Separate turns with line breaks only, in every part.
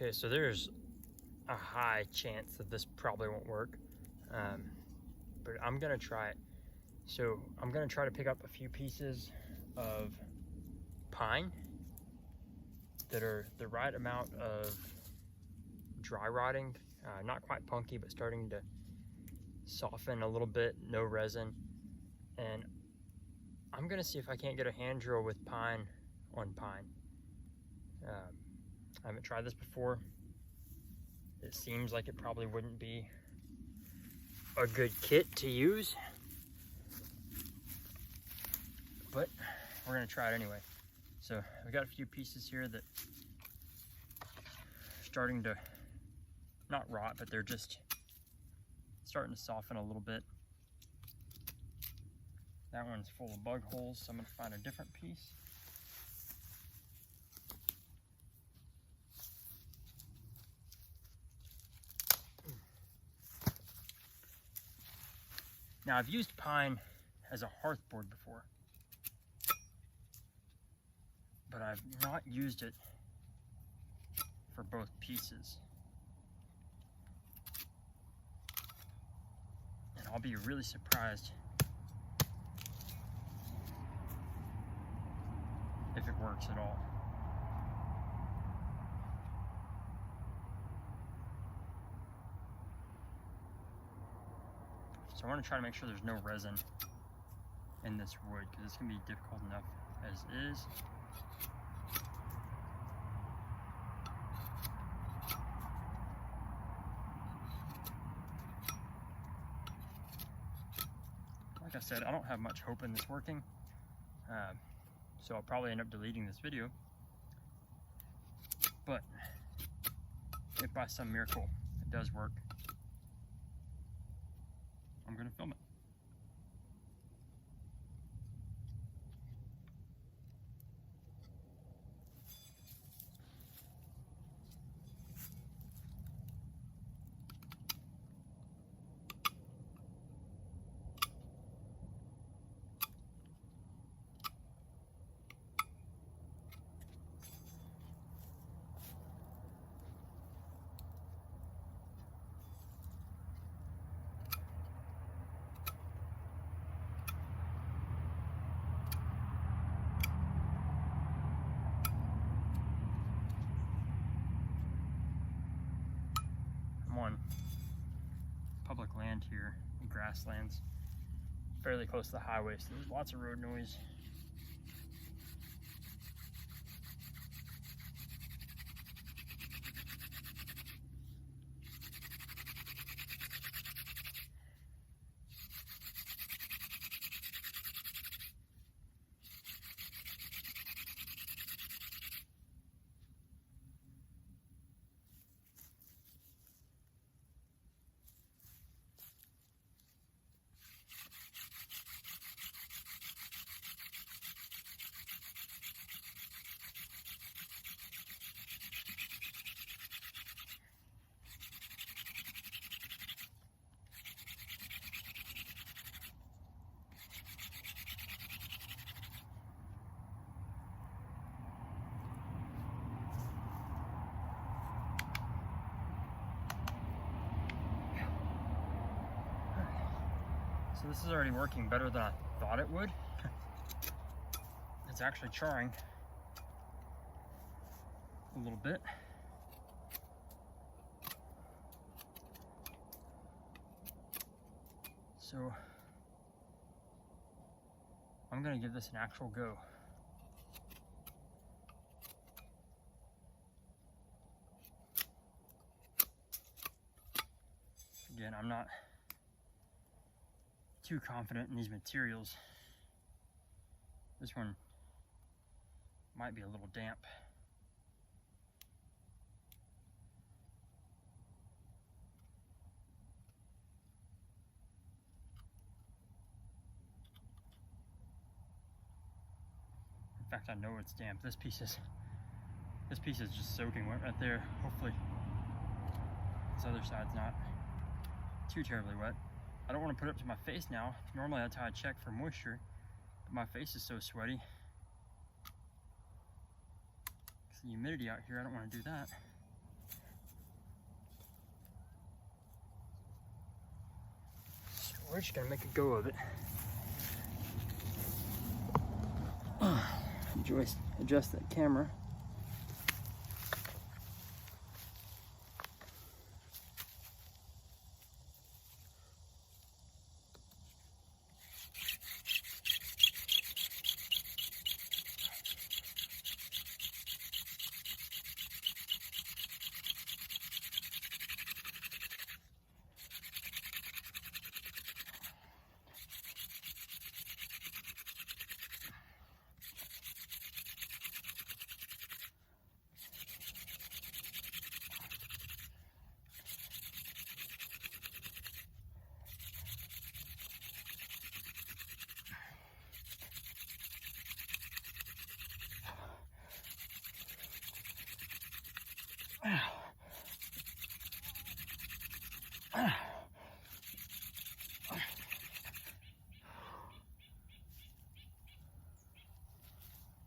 Okay, so there's a high chance that this probably won't work, but I'm gonna try it. So I'm gonna try to pick up a few pieces of pine that are the right amount of dry rotting, not quite punky, but starting to soften a little bit, no resin. And I'm gonna see if I can't get a hand drill with pine on pine. I haven't tried this before. It seems like it probably wouldn't be a good kit to use, but we're gonna try it anyway. So I've got a few pieces here that are starting to not rot, but they're just starting to soften a little bit. That one's full of bug holes, so I'm gonna find a different piece. Now I've used pine as a hearthboard before, but I've not used it for both pieces. And I'll be really surprised if it works at all. So I want to try to make sure there's no resin in this wood, because it's going to be difficult enough as is. Like I said, I don't have much hope in this working, so I'll probably end up deleting this video. But if by some miracle it does work, I'm going to film it. On public land here, grasslands, fairly close to the highway, so there's lots of road noise. So this is already working better than I thought it would. It's actually charring a little bit. So I'm gonna give this an actual go. Again, I'm not too confident in these materials. This one might be a little damp. In fact, I know it's damp. This piece is just soaking wet right there. Hopefully this other side's not too terribly wet. I don't want to put it up to my face now. Normally that's how I check for moisture, but my face is so sweaty. It's the humidity out here, I don't want to do that. we're just gonna make a go of it. Adjust that camera.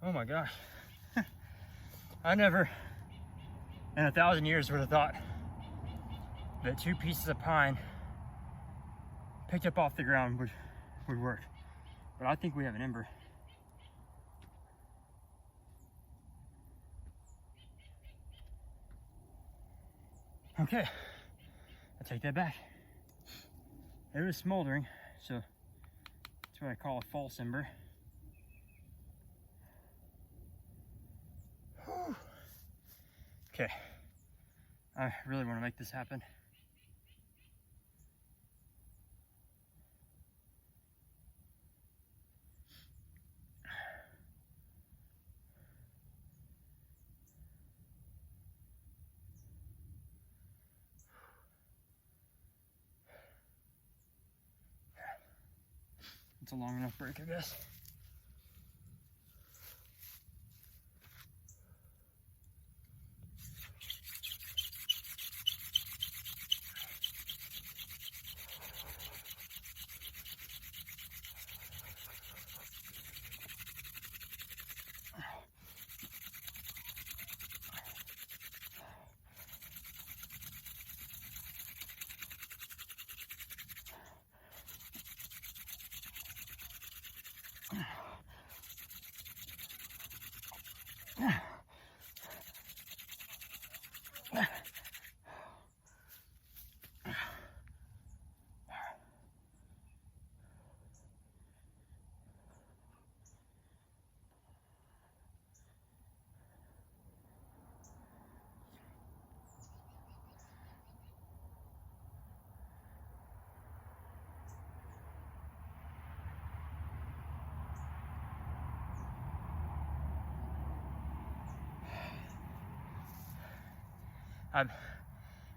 Oh my gosh. I never in 1,000 years would have thought that 2 pieces of pine picked up off the ground would work. But I think we have an ember. Okay, I take that back. It was smoldering, so that's what I call a false ember. Whew. Okay, I really want to make this happen. It's a long enough break, I guess.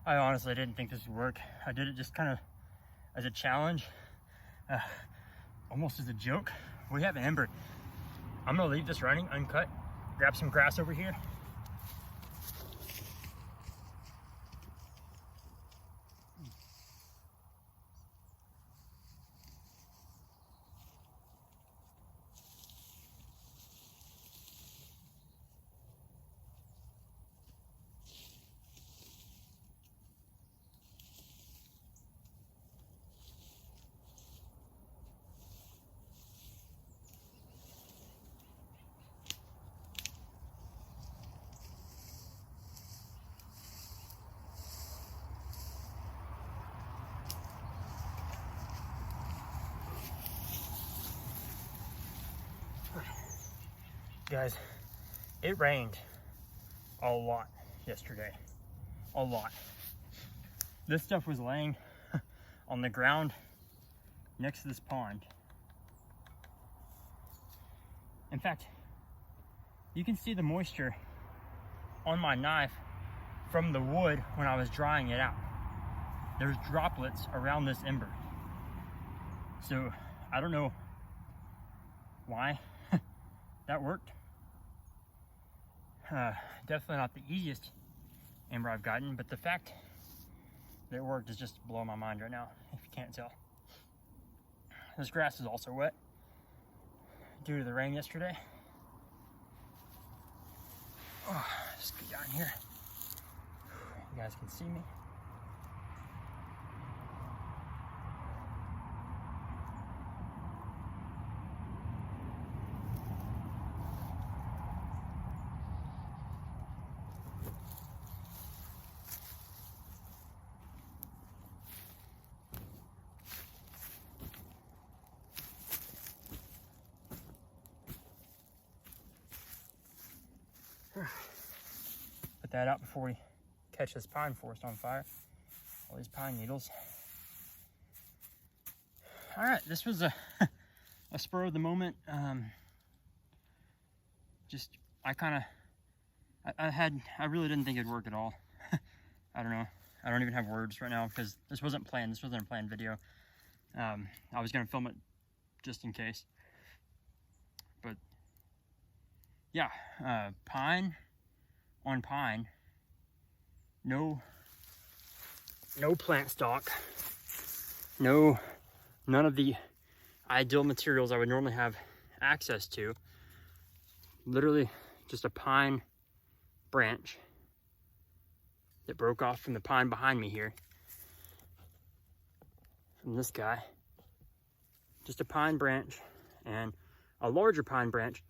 I honestly didn't think this would work. I did it just kind of as a challenge, almost as a joke. We have an ember. I'm gonna leave this running uncut, grab some grass over here. Guys, it rained a lot yesterday, a lot. This stuff was laying on the ground next to this pond. In fact, you can see the moisture on my knife from the wood when I was drying it out. There's droplets around this ember. So I don't know why that worked. Definitely not the easiest ember I've gotten, but the fact that it worked is just blowing my mind right now, if you can't tell. This grass is also wet due to the rain yesterday. Oh, just get down here. You guys can see me. put that out before we catch this pine forest on fire. All these pine needles. All right, this was a spur of the moment. I really didn't think it'd work at all. I don't know. I don't even have words right now because this wasn't planned. This wasn't a planned video. I was gonna film it just in case. But yeah, pine on pine. No plant stock. None of the ideal materials I would normally have access to. Literally just a pine branch that broke off from the pine behind me here. From this guy. Just a pine branch and a larger pine branch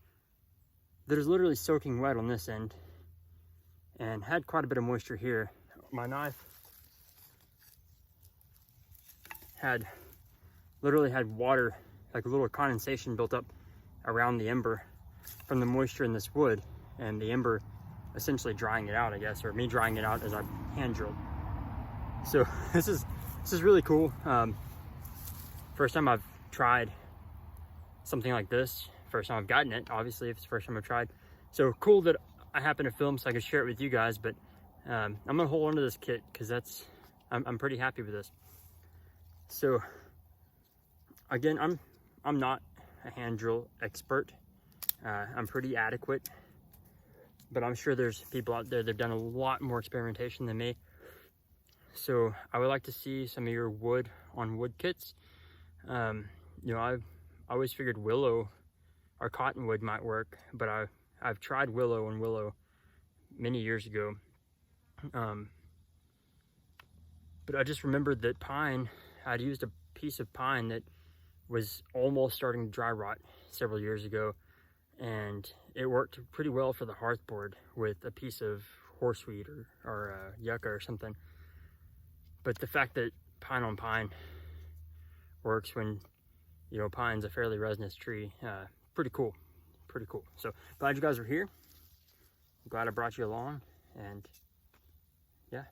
that is literally soaking wet on this end and had quite a bit of moisture here. My knife literally had water, like a little condensation built up around the ember from the moisture in this wood, and the ember essentially drying it out, I guess, or me drying it out as I hand drilled. So this is really cool. First time I've tried something like this. First time I've gotten it, obviously, if it's the first time I've tried. So cool that I happen to film so I could share it with you guys, but I'm gonna hold on to this kit because I'm pretty happy with this. So again, I'm not a hand drill expert. I'm pretty adequate, but I'm sure there's people out there that have done a lot more experimentation than me. So I would like to see some of your wood on wood kits. You know, I always figured willow or cottonwood might work, but I've tried willow and willow many years ago. But I just remembered that pine, I'd used a piece of pine that was almost starting to dry rot several years ago, and it worked pretty well for the hearth board with a piece of horseweed or yucca or something. But the fact that pine on pine works when, you know, pine's a fairly resinous tree, pretty cool. So glad you guys are here. I'm glad I brought you along, and yeah.